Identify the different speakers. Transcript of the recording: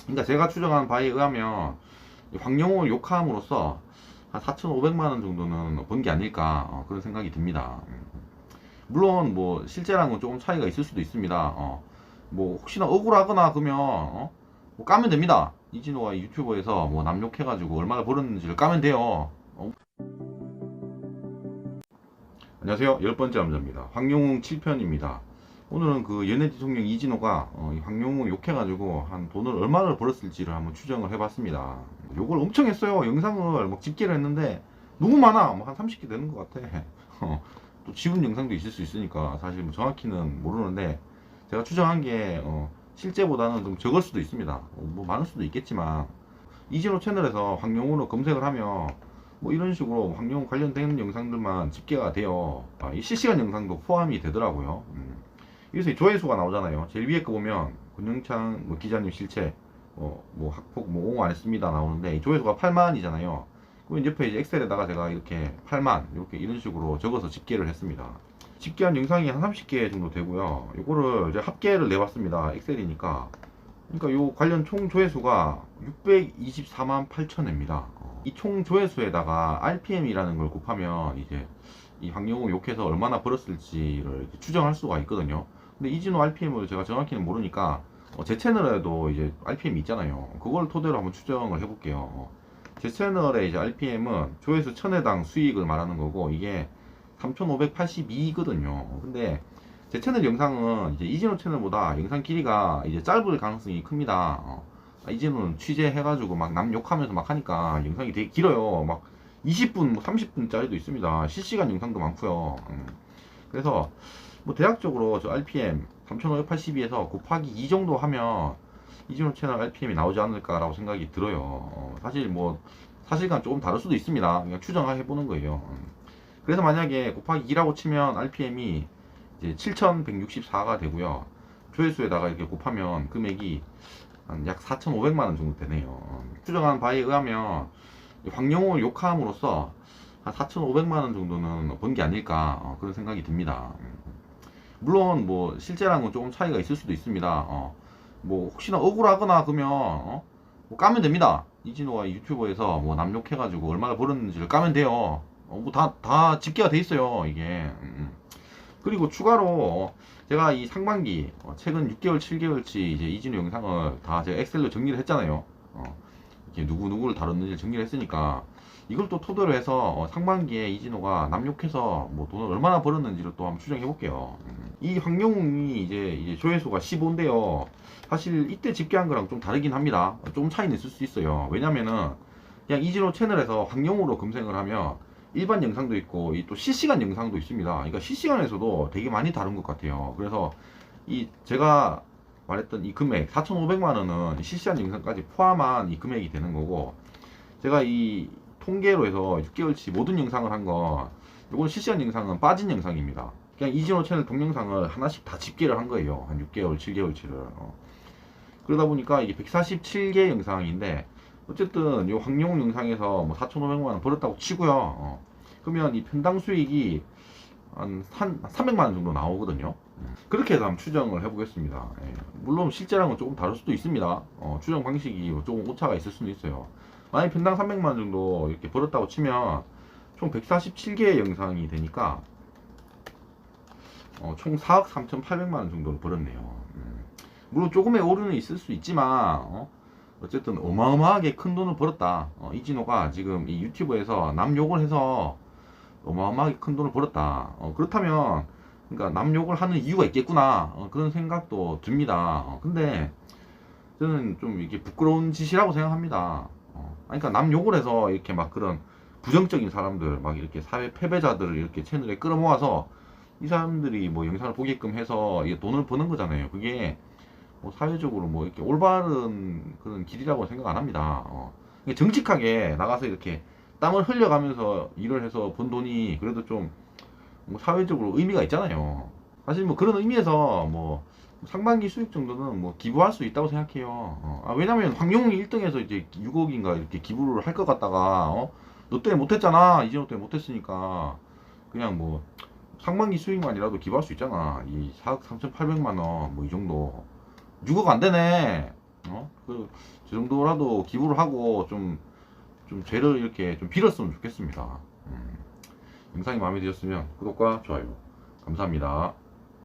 Speaker 1: 그러니까 제가 추정한 바에 의하면 황영웅을 욕함으로써 한 4,500만 원 정도는 번 게 아닐까 그런 생각이 듭니다. 물론 뭐 실제랑은 조금 차이가 있을 수도 있습니다. 뭐 혹시나 억울하거나 그러면 뭐 까면 됩니다. 이진호가 유튜버에서 뭐 남 욕해가지고 얼마나 벌었는지를 까면 돼요. 안녕하세요. 10번째 남자입니다. 황영웅 7편입니다. 오늘은 그 연예 대통령 이진호가 이 황영웅 욕해가지고 한 돈을 얼마나 벌었을지를 한번 추정을 해봤습니다. 욕을 엄청 했어요. 영상을 막 집계를 했는데 너무 많아. 뭐 한 30개 되는 것 같아. 또 지운 영상도 있을 수 있으니까 사실 뭐 정확히는 모르는데 제가 추정한 게 실제보다는 좀 적을 수도 있습니다. 뭐 많을 수도 있겠지만 이진호 채널에서 황영웅으로 검색을 하면 뭐 이런 식으로 황영웅 관련된 영상들만 집계가 돼요. 이 실시간 영상도 포함이 되더라고요. 여기서 이 조회수가 나오잖아요. 제일 위에 거 보면 권영창 뭐 기자님 실체 뭐 학폭 뭐 옹호 안 했습니다 나오는데 이 조회수가 8만이잖아요. 그럼 옆에 이제 엑셀에다가 제가 이렇게 8만 이렇게 이런 식으로 적어서 집계를 했습니다. 집계한 영상이 한 30개 정도 되고요. 이거를 이제 합계를 내봤습니다. 엑셀이니까. 그러니까 요 관련 총 조회수가 624만 8천회입니다. 이 총 조회수에다가 RPM이라는 걸 곱하면 이제 이 황영웅 욕해서 얼마나 벌었을지를 추정할 수가 있거든요. 근데 이진호 RPM을 제가 정확히는 모르니까 제 채널에도 이제 RPM이 있잖아요. 그걸 토대로 한번 추정을 해볼게요. 제 채널의 이제 RPM은 조회수 1000회당 수익을 말하는 거고 이게 3582거든요. 근데 제 채널 영상은 이제 이진호 채널보다 영상 길이가 이제 짧을 가능성이 큽니다. 이진호는 취재해가지고 막 남 욕하면서 막 하니까 영상이 되게 길어요. 막 20분, 뭐 30분짜리도 있습니다. 실시간 영상도 많고요. 그래서 뭐 대략적으로 저 RPM 3582에서 곱하기 2 정도 하면 이진호 채널 RPM이 나오지 않을까라고 생각이 들어요. 사실 뭐 사실과 조금 다를 수도 있습니다. 그냥 추정해 보는 거예요. 그래서 만약에 곱하기 2라고 치면 RPM이 이제 7164가 되고요. 조회수에다가 이렇게 곱하면 금액이 한 약 4,500만 원 정도 되네요. 추정한 바에 의하면 황영웅을 욕함으로써 한 4,500만 원 정도는 번 게 아닐까 그런 생각이 듭니다. 물론 뭐 실제랑은 조금 차이가 있을 수도 있습니다. 뭐 혹시나 억울하거나 그러면 뭐 까면 됩니다. 이진호가 유튜버에서 뭐 남 욕해가지고 얼마나 벌었는지를 까면 돼요. 뭐 다 집계가 돼 있어요 이게. 그리고 추가로 제가 이 상반기 최근 6개월 7개월치 이제 이진우 영상을 다 제가 엑셀로 정리를 했잖아요. 이렇게 누구를 다뤘는지 정리를 했으니까 이걸 또 토대로 해서 상반기에 이진호가 남욕해서 뭐 돈을 얼마나 벌었는지를 또 한번 추정해 볼게요. 이 황영웅이 이제 조회수가 15인데요. 사실 이때 집계한 거랑 좀 다르긴 합니다. 좀 차이는 있을 수 있어요. 왜냐면은 그냥 이진호 채널에서 황영웅으로 검색을 하면 일반 영상도 있고 이 또 실시간 영상도 있습니다. 그러니까 실시간에서도 되게 많이 다른 것 같아요. 그래서 이 제가 말했던 이 금액 4,500만 원은 실시간 영상까지 포함한 이 금액이 되는 거고 제가 이 통계로 해서 6개월치 모든 영상을 한 거 이건 실시간 영상은 빠진 영상입니다. 그냥 이진호 채널 동영상을 하나씩 다 집계를 한 거예요. 한 6개월, 7개월치를. 그러다 보니까 이게 147개 영상인데 어쨌든 이 황영웅 영상에서 뭐 4,500만 원 벌었다고 치고요. 그러면 이 편당 수익이 한 300만 원 정도 나오거든요. 그렇게 해서 한번 추정을 해보겠습니다. 물론 실제랑은 조금 다를 수도 있습니다. 추정 방식이 조금 오차가 있을 수는 있어요. 만약 편당 300만 원 정도 이렇게 벌었다고 치면 총 147개의 영상이 되니까 총 4억 3,800만 원 정도를 벌었네요. 물론 조금의 오류는 있을 수 있지만 어쨌든 어마어마하게 큰 돈을 벌었다. 이진호가 지금 이 유튜브에서 남 욕을 해서 어마어마하게 큰 돈을 벌었다. 그렇다면 그러니까 남 욕을 하는 이유가 있겠구나. 그런 생각도 듭니다. 근데 저는 좀 이게 부끄러운 짓이라고 생각합니다. 그러니까 남 욕을 해서 이렇게 막 그런 부정적인 사람들 막 이렇게 사회 패배자들을 이렇게 채널에 끌어모아서 이 사람들이 뭐 영상을 보게끔 해서 이게 돈을 버는 거잖아요. 그게 뭐 사회적으로 뭐 이렇게 올바른 그런 길이라고 생각 안 합니다. 정직하게 나가서 이렇게 땀을 흘려가면서 일을 해서 번 돈이 그래도 좀뭐 사회적으로 의미가 있잖아요. 사실 뭐 그런 의미에서 뭐 상반기 수익 정도는 뭐 기부할 수 있다고 생각해요. 왜냐면 황용웅이 1등에서 이제 6억인가 이렇게 기부를 할 것 같다가 너 때문에 못했잖아. 이재호 때문에 못했으니까 그냥 뭐 상반기 수익만이라도 기부할 수 있잖아. 이 4억 3,800만 원 뭐 이 정도 6억 안 되네. 저 정도라도 기부를 하고 좀 죄를 이렇게 좀 빌었으면 좋겠습니다. 영상이 마음에 드셨으면 구독과 좋아요 감사합니다.